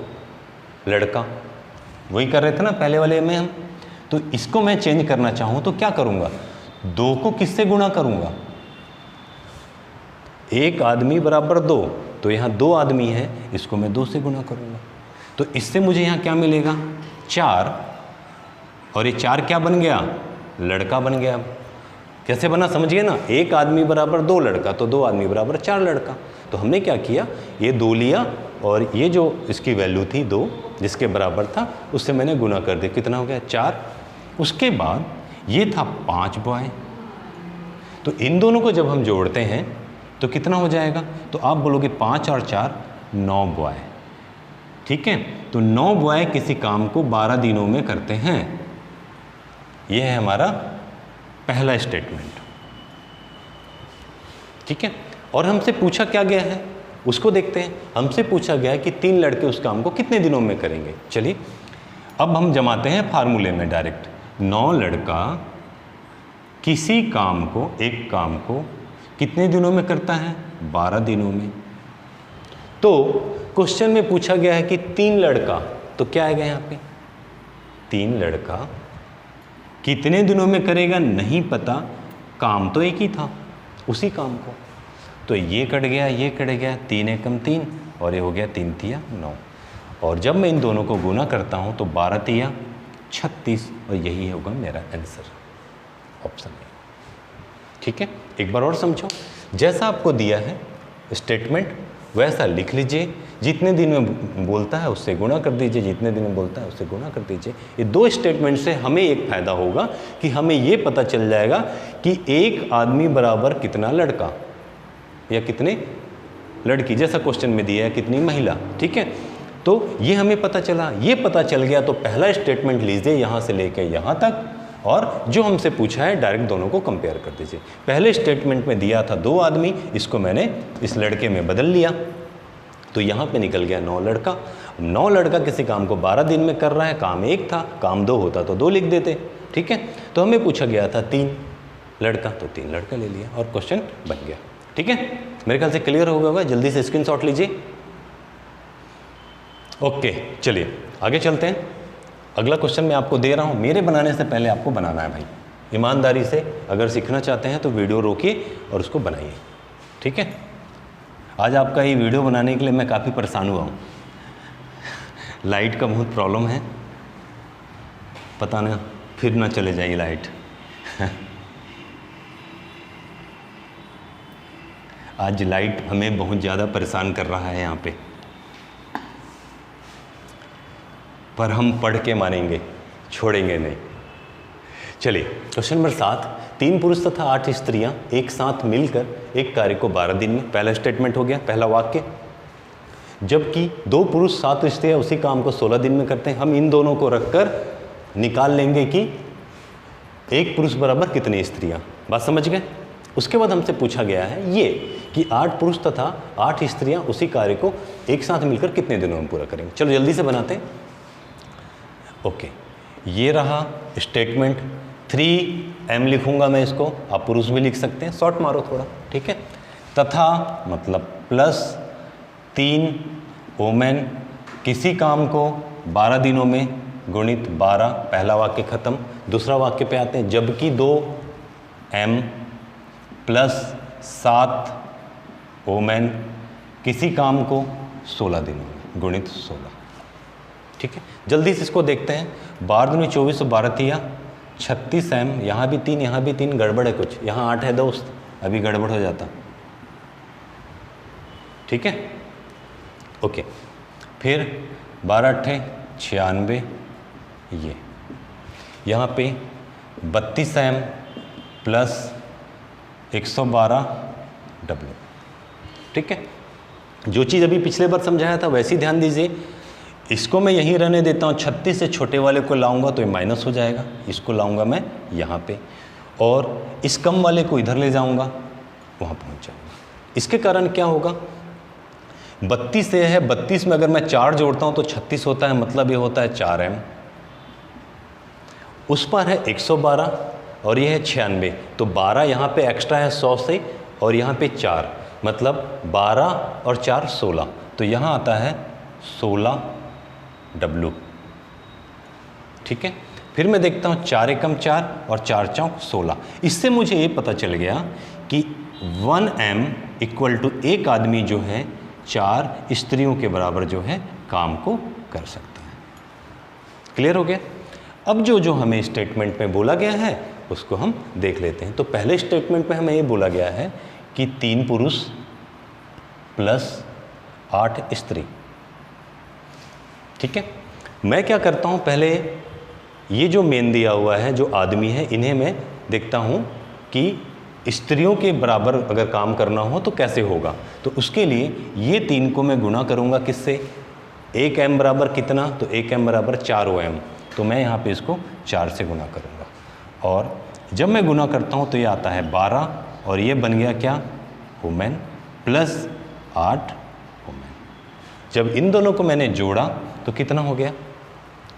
लड़का। वही कर रहे थे ना पहले वाले में हम। तो इसको मैं चेंज करना चाहूँ तो क्या करूँगा? 2 को किससे गुणा करूँगा? 1 आदमी बराबर 2, तो यहाँ 2 आदमी है, इसको मैं 2 से गुणा करूँगा। तो इससे मुझे यहाँ क्या मिलेगा? 4। और ये 4 क्या बन गया? लड़का बन गया। कैसे बना समझिए ना, 1 आदमी बराबर 2 लड़का, तो 2 आदमी बराबर 4 लड़का। तो हमने क्या किया, ये 2 लिया और ये जो इसकी वैल्यू थी 2 जिसके बराबर था, उससे मैंने गुना कर दिया। कितना हो गया? 4। उसके बाद ये था 5 बॉय। तो इन दोनों को जब हम जोड़ते हैं तो कितना हो जाएगा? तो आप बोलोगे 5 और 4 9 बॉय। ठीक है, तो 9 बॉय किसी काम को 12 दिनों में करते हैं। यह है हमारा पहला स्टेटमेंट। ठीक है, और हमसे पूछा क्या गया है उसको देखते हैं। हमसे पूछा गया है कि 3 लड़के उस काम को कितने दिनों में करेंगे। चलिए अब हम जमाते हैं फार्मूले में डायरेक्ट। 9 लड़का किसी काम को, एक काम को कितने दिनों में करता है? 12 दिनों में। तो क्वेश्चन में पूछा गया है कि 3 लड़का, तो क्या आएगा यहाँ पे? 3 लड़का कितने दिनों में करेगा नहीं पता, काम तो एक ही था उसी काम को। तो ये कट गया, ये कट गया, 3 एकम 3 और ये हो गया 3 तिया 9। और जब मैं इन दोनों को गुना करता हूँ तो 12 तिया 36 और यही होगा मेरा आंसर, ऑप्शन ए। ठीक है, एक बार और समझो। जैसा आपको दिया है स्टेटमेंट वैसा लिख लीजिए। जितने दिन में बोलता है उससे गुणा कर दीजिए, जितने दिन में बोलता है उससे गुणा कर दीजिए। ये 2 स्टेटमेंट से हमें एक फ़ायदा होगा कि हमें ये पता चल जाएगा कि एक आदमी बराबर कितना लड़का या कितने लड़की, जैसा क्वेश्चन में दिया है कितनी महिला। ठीक है, तो ये हमें पता चला। ये पता चल गया तो पहला स्टेटमेंट लीजिए यहाँ से लेकर यहाँ तक, और जो हमसे पूछा है डायरेक्ट दोनों को कंपेयर कर दीजिए। पहले स्टेटमेंट में दिया था 2 आदमी, इसको मैंने इस लड़के में बदल लिया, तो यहाँ पे निकल गया 9 लड़का। 9 लड़का किसी काम को 12 दिन में कर रहा है, काम 1 था, काम 2 होता तो 2 लिख देते। ठीक है, तो हमें पूछा गया था 3 लड़का, तो 3 लड़का ले लिया और क्वेश्चन बन गया। ठीक है, मेरे ख्याल से क्लियर हो गया होगा। जल्दी से स्क्रीनशॉट लीजिए। ओके, चलिए आगे चलते हैं। अगला क्वेश्चन मैं आपको दे रहा हूँ, मेरे बनाने से पहले आपको बनाना है भाई। ईमानदारी से अगर सीखना चाहते हैं तो वीडियो रोकिए और उसको बनाइए। ठीक है, आज आपका ये वीडियो बनाने के लिए मैं काफ़ी परेशान हुआ हूँ। लाइट का बहुत प्रॉब्लम है, पता ना फिर ना चले जाए लाइट। आज लाइट हमें बहुत ज़्यादा परेशान कर रहा है यहाँ पे, पर हम पढ़ के मानेंगे, छोड़ेंगे नहीं। चलिए क्वेश्चन नंबर 7। 3 पुरुष तथा 8 स्त्रियां एक साथ मिलकर एक कार्य को 12 दिन में, पहला स्टेटमेंट हो गया, पहला वाक्य। जबकि 2 पुरुष 7 स्त्रियां उसी काम को 16 दिन में करते हैं। हम इन दोनों को रखकर निकाल लेंगे कि 1 पुरुष बराबर कितनी स्त्रियां। बात समझ गए? उसके बाद हमसे पूछा गया है ये कि 8 पुरुष तथा 8 स्त्रियां उसी कार्य को एक साथ मिलकर कितने दिनों में पूरा करेंगे। चलो जल्दी से बनाते हैं। ओके, ये रहा स्टेटमेंट। 3m लिखूंगा मैं इसको, आप पुरुष भी लिख सकते हैं, शॉर्ट मारो थोड़ा, ठीक है। तथा मतलब प्लस 3 वोमेन किसी काम को 12 दिनों में गुणित 12, पहला वाक्य खत्म। दूसरा वाक्य पे आते हैं, जबकि 2m प्लस 7 वोमेन किसी काम को 16 दिनों में गुणित 16, ठीक है। जल्दी से इसको देखते हैं। 12 दूनी 24 और 12 तिया 36m, यहाँ भी 3 यहाँ भी 3, गड़बड़ है कुछ, यहाँ 8 है दोस्त, अभी गड़बड़ हो जाता, ठीक है। ओके, फिर 12 अट्ठे 96, ये यहाँ पे 32m प्लस 112w, ठीक है। जो चीज़ अभी पिछले बार समझाया था वैसे ही ध्यान दीजिए। इसको मैं यहीं रहने देता हूँ, 36 से छोटे वाले को लाऊंगा तो ये माइनस हो जाएगा, इसको लाऊंगा मैं यहाँ पे, और इस कम वाले को इधर ले जाऊंगा, वहाँ पहुँच जाऊंगा। इसके कारण क्या होगा, 32 से है, 32 में अगर मैं 4 जोड़ता हूँ तो 36 होता है, मतलब ये होता है 4m। उस पर है 112 और ये है 96, तो 12 यहाँ पे एक्स्ट्रा है 100 से, और यहाँ पे 4, मतलब 12 और 4 16, तो यहाँ आता है 16w, ठीक है। फिर मैं देखता हूँ 4 एकम 4 और 4 चौक 16। इससे मुझे ये पता चल गया कि 1m इक्वल टू एक आदमी जो है 4 स्त्रियों के बराबर जो है काम को कर सकता है। क्लियर हो गया। अब जो हमें स्टेटमेंट में बोला गया है उसको हम देख लेते हैं। तो पहले स्टेटमेंट में हमें ये बोला गया है कि 3 पुरुष प्लस 8 स्त्री, ठीक है। मैं क्या करता हूँ, पहले ये जो मेन दिया हुआ है, जो आदमी है, इन्हें मैं देखता हूँ कि स्त्रियों के बराबर अगर काम करना हो तो कैसे होगा। तो उसके लिए ये 3 को मैं गुणा करूँगा किससे, 1m बराबर कितना, तो 1m बराबर 4m, तो मैं यहाँ पे इसको 4 से गुना करूँगा, और जब मैं गुना करता हूँ तो ये आता है 12, और ये बन गया क्या, वुमेन प्लस 8 वुमेन। जब इन दोनों को मैंने जोड़ा तो कितना हो गया,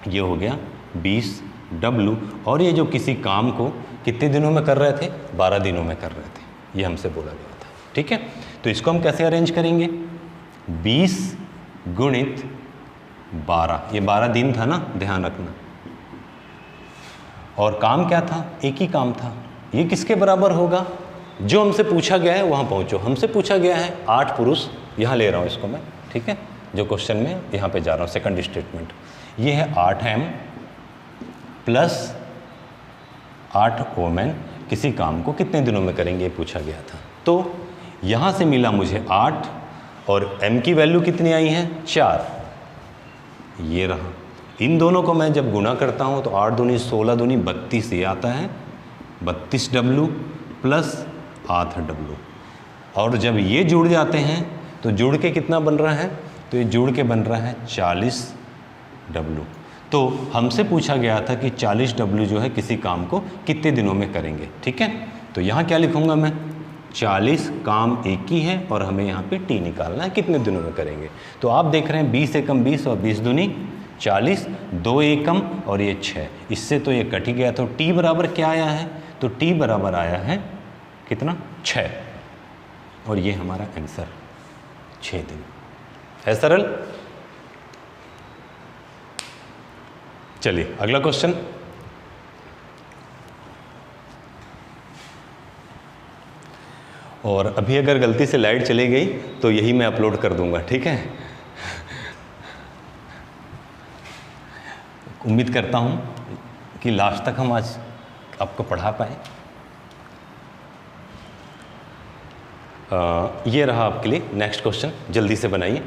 ये हो गया 20w, और ये जो किसी काम को कितने दिनों में कर रहे थे, 12 दिनों में कर रहे थे, ये हमसे बोला गया था, ठीक है। तो इसको हम कैसे अरेंज करेंगे, 20 गुणित 12, ये 12 दिन था ना, ध्यान रखना, और काम क्या था, एक ही काम था। ये किसके बराबर होगा, जो हमसे पूछा गया है वहाँ पहुँचो। हमसे पूछा गया है 8 पुरुष, यहाँ ले रहा हूँ इसको मैं, ठीक है, जो क्वेश्चन में यहाँ पे जा रहा हूँ, सेकंड स्टेटमेंट। ये है 8m प्लस 8 वोमेन किसी काम को कितने दिनों में करेंगे, ये पूछा गया था। तो यहाँ से मिला मुझे 8, और m की वैल्यू कितनी आई है, 4, ये रहा। इन दोनों को मैं जब गुना करता हूँ तो 8 दूनी 16 दूनी 32, ये आता है 32w प्लस 8w, और जब ये जुड़ जाते हैं तो जुड़ के कितना बन रहा है, तो ये जुड़ के बन रहा है 40w। तो हमसे पूछा गया था कि 40w जो है किसी काम को कितने दिनों में करेंगे, ठीक है। तो यहाँ क्या लिखूँगा मैं, 40 काम एक ही है, और हमें यहाँ पे t निकालना है, कितने दिनों में करेंगे। तो आप देख रहे हैं 20 एकम 20 और 20 दूनी 40, 2 एकम और ये 6, इससे तो ये कट ही गया। तो t बराबर क्या आया है, तो t बराबर आया है कितना, 6, और ये हमारा आंसर 6 दिन है। सरल। चलिए अगला क्वेश्चन। और अभी अगर गलती से लाइट चली गई तो यही मैं अपलोड कर दूंगा, ठीक है। उम्मीद करता हूं कि लास्ट तक हम आज आपको पढ़ा पाए। ये रहा आपके लिए नेक्स्ट क्वेश्चन, जल्दी से बनाइए।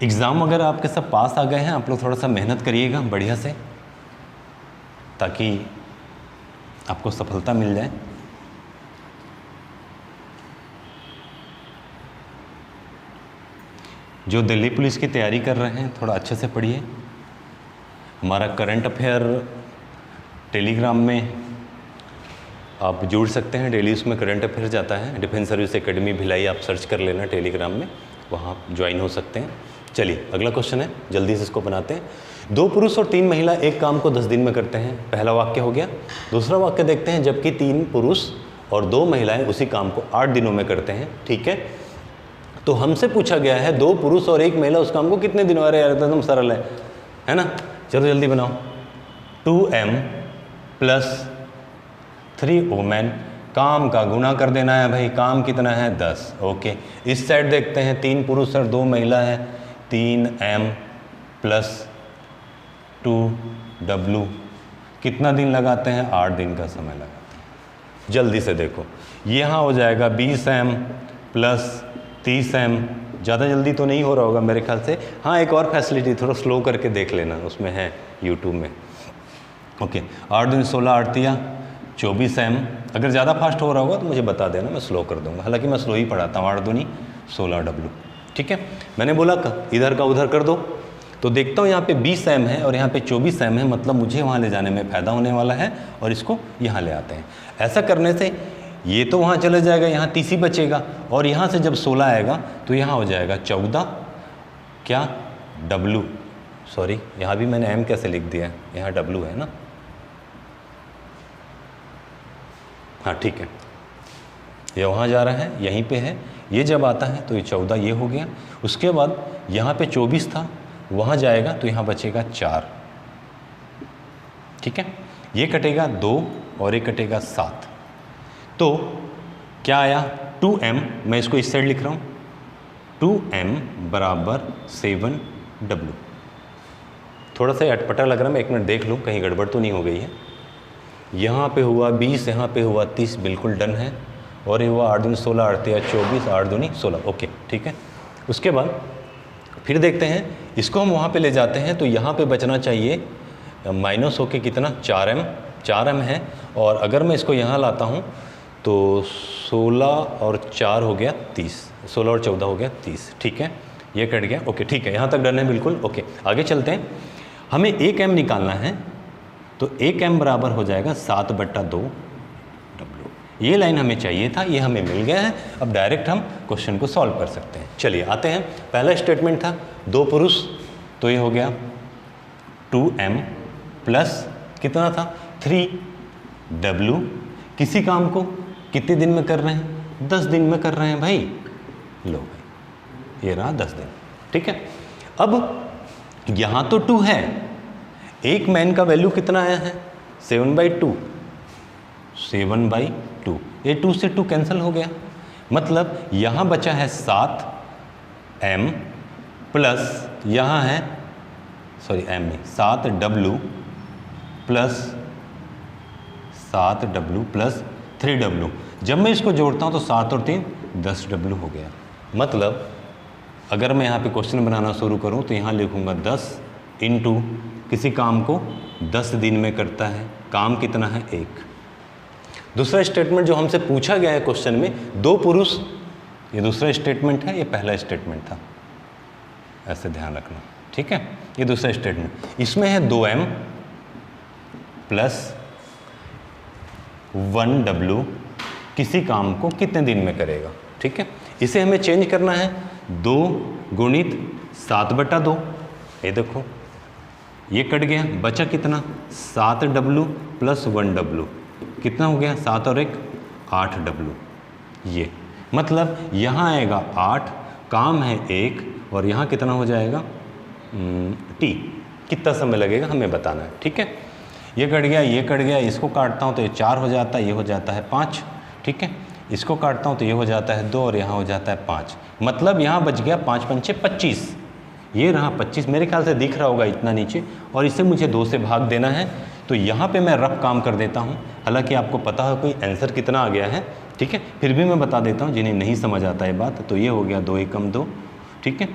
एग्ज़ाम अगर आपके सब पास आ गए हैं, आप लोग थोड़ा सा मेहनत करिएगा बढ़िया से, ताकि आपको सफलता मिल जाए। जो दिल्ली पुलिस की तैयारी कर रहे हैं थोड़ा अच्छे से पढ़िए। हमारा करंट अफेयर टेलीग्राम में आप जुड़ सकते हैं, डेली उसमें करंट अफेयर जाता है। डिफेंस सर्विस एकेडमी भिलाई आप सर्च कर लेना टेलीग्राम में, वहाँ आप ज्वाइन हो सकते हैं। चलिए अगला क्वेश्चन है, जल्दी से इसको बनाते हैं। 2 पुरुष और 3 महिला एक काम को 10 दिन में करते हैं, पहला वाक्य हो गया। दूसरा वाक्य देखते हैं, जबकि 3 पुरुष और 2 महिलाएं उसी काम को 8 दिनों में करते हैं। ठीक है, तो हमसे पूछा गया है 2 पुरुष और 1 महिला उस काम को कितने दिनों, अरे यार एकदम सरल है ना। चलो जल्दी बनाओ। 2m + 3 वुमेन, काम का गुना कर देना है भाई, काम कितना है 10। ओके, इस साइड देखते हैं 3 पुरुष और 2 महिला है, 3m + 2w, कितना दिन लगाते हैं, 8 दिन का समय लगाते हैं। जल्दी से देखो, यहाँ हो जाएगा 20m + 30m, ज़्यादा जल्दी तो नहीं हो रहा होगा मेरे ख्याल से। हाँ, एक और फैसिलिटी थोड़ा स्लो करके देख लेना, उसमें है यूट्यूब में। ओके, 8 दिन 16, 8 तिया 24m। अगर ज़्यादा फास्ट हो रहा होगा तो मुझे बता देना, मैं स्लो कर दूंगा, हालांकि मैं स्लो ही पढ़ाता हूँ। 8 दूनी 16w। ठीक है, मैंने बोला इधर का उधर कर दो, तो देखता हूँ यहाँ पे 20m है और यहाँ पे 24m है, मतलब मुझे वहाँ ले जाने में फ़ायदा होने वाला है, और इसको यहाँ ले आते हैं। ऐसा करने से ये तो वहाँ चले जाएगा, यहाँ 30 ही बचेगा, और यहाँ से जब 16 आएगा तो यहाँ हो जाएगा 14 क्या w, सॉरी यहाँ भी मैंने m कैसे लिख दिया, यहाँ w है ना। हाँ ठीक है, ये वहाँ जा रहा है, यहीं पे है, ये जब आता है तो ये 14 ये हो गया। उसके बाद यहाँ पे 24 था, वहाँ जाएगा तो यहाँ बचेगा 4। ठीक है, ये कटेगा 2 और ये कटेगा 7, तो क्या आया 2m, मैं इसको इस साइड लिख रहा हूँ, 2m = 7w। थोड़ा सा अटपटा लग रहा है, मैं 1 मिनट देख लूँ कहीं गड़बड़ तो नहीं हो गई है। यहाँ पे हुआ 20, यहाँ पे हुआ 30, बिल्कुल डन है। और ये हुआ 8 दूनी 16, 8 तिया 24, 8 दूनी 16। ओके ठीक है, उसके बाद फिर देखते हैं, इसको हम वहाँ पे ले जाते हैं तो यहाँ पे बचना चाहिए माइनस होके कितना 4m है। और अगर मैं इसको यहाँ लाता हूँ तो 16 और 4 हो गया 30, 16 और 14 हो गया 30। ठीक है, ये कट गया। ओके ठीक है, यहाँ तक डन है बिल्कुल। ओके आगे चलते हैं, हमें 1m निकालना है, तो 1m बराबर हो जाएगा 7/2w। ये लाइन हमें चाहिए था, ये हमें मिल गया है। अब डायरेक्ट हम क्वेश्चन को सॉल्व कर सकते हैं। चलिए आते हैं, पहला स्टेटमेंट था 2 पुरुष, तो ये हो गया 2m प्लस कितना था 3w, किसी काम को कितने दिन में कर रहे हैं, 10 दिन में कर रहे हैं भाई। लो भाई, ये रहा 10 दिन। ठीक है, अब यहाँ तो 2 है, एक मैन का वैल्यू कितना आया है 7/2, 7/2, ये 2 से 2 कैंसिल हो गया, मतलब यहाँ बचा है 7m प्लस यहाँ है सॉरी m नहीं 7w plus 7w plus 3w। जब मैं इसको जोड़ता हूँ तो 7 और 3 10w हो गया। मतलब अगर मैं यहाँ पे क्वेश्चन बनाना शुरू करूँ तो यहाँ लिखूँगा 10 इंटू किसी काम को 10 दिन में करता है, काम कितना है 1। दूसरा स्टेटमेंट जो हमसे पूछा गया है क्वेश्चन में 2 पुरुष, ये दूसरा स्टेटमेंट है, ये पहला स्टेटमेंट था, ऐसे ध्यान रखना। ठीक है, ये दूसरा स्टेटमेंट, इसमें है 2m प्लस 1w, किसी काम को कितने दिन में करेगा। ठीक है, इसे हमें चेंज करना है, 2 गुणित 7/2, ये देखो ये कट गया, बचा कितना 7w प्लस 1w, कितना हो गया 7 और 1 8w। ये मतलब यहाँ आएगा 8, काम है 1, और यहाँ कितना हो जाएगा t, कितना समय लगेगा हमें बताना है। ठीक है, ये कट गया, ये कट गया, इसको काटता हूँ तो ये 4 हो जाता है, ये हो जाता है 5। ठीक है, इसको काटता हूँ तो ये हो जाता है 2 और यहाँ हो जाता है 5, मतलब यहाँ बच गया 5 पंचे 25, ये रहा 25, मेरे ख्याल से दिख रहा होगा इतना नीचे, और इसे मुझे 2 से भाग देना है। तो यहाँ पे मैं रफ काम कर देता हूँ, हालांकि आपको पता है कोई आंसर कितना आ गया है। ठीक है, फिर भी मैं बता देता हूँ जिन्हें नहीं समझ आता है बात। तो ये हो गया 2 एकम 2, ठीक है,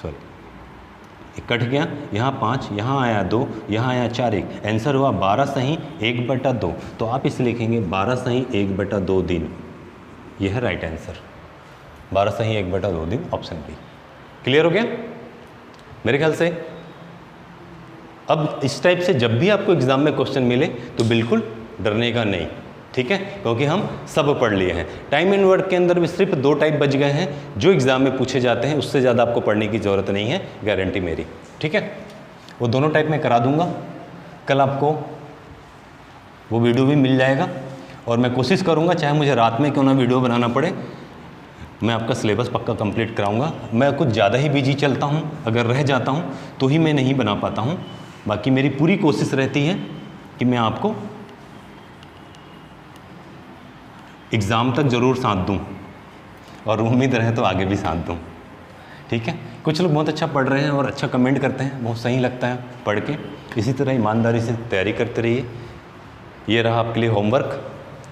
सॉरी कट गया, यहाँ 5, यहाँ आया 2, यहाँ आया 4, 1, आंसर हुआ 12 सही 1/2। तो आप इसे लिखेंगे 12 सही 1/2 दिन, यह है राइट आंसर, 12 सही 1/2 दिन, ऑप्शन बी। क्लियर हो गया मेरे ख्याल से। अब इस टाइप से जब भी आपको एग्ज़ाम में क्वेश्चन मिले तो बिल्कुल डरने का नहीं, ठीक है, क्योंकि हम सब पढ़ लिए हैं। टाइम एंड वर्क के अंदर भी सिर्फ 2 टाइप बच गए हैं जो एग्ज़ाम में पूछे जाते हैं, उससे ज़्यादा आपको पढ़ने की ज़रूरत नहीं है, गारंटी मेरी, ठीक है। वो दोनों टाइप में करा दूंगा, कल आपको वो वीडियो भी मिल जाएगा और मैं कोशिश करूँगा चाहे मुझे रात में क्यों ना वीडियो बनाना पड़े, मैं आपका सिलेबस पक्का कंप्लीट कराऊंगा। मैं कुछ ज़्यादा ही बिजी चलता हूँ, अगर रह जाता हूँ तो ही मैं नहीं बना पाता हूँ, बाकी मेरी पूरी कोशिश रहती है कि मैं आपको एग्ज़ाम तक ज़रूर साथ दूँ और उम्मीद रहे तो आगे भी साथ दूँ, ठीक है। कुछ लोग बहुत अच्छा पढ़ रहे हैं और अच्छा कमेंट करते हैं, बहुत सही लगता है पढ़ के। इसी तरह ईमानदारी से तैयारी करते रहिए। ये रहा आपके लिए होमवर्क,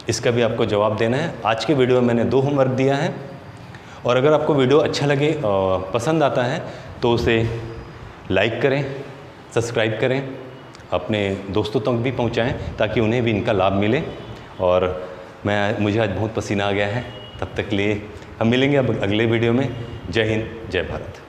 इसका भी आपको जवाब देना है। आज के वीडियो में मैंने 2 होमवर्क दिया है और अगर आपको वीडियो अच्छा लगे, पसंद आता है तो उसे लाइक करें, सब्सक्राइब करें, अपने दोस्तों तक भी पहुंचाएं ताकि उन्हें भी इनका लाभ मिले। और मुझे आज बहुत पसीना आ गया है, तब तक के लिए हम मिलेंगे अब अगले वीडियो में। जय हिंद, जय भारत।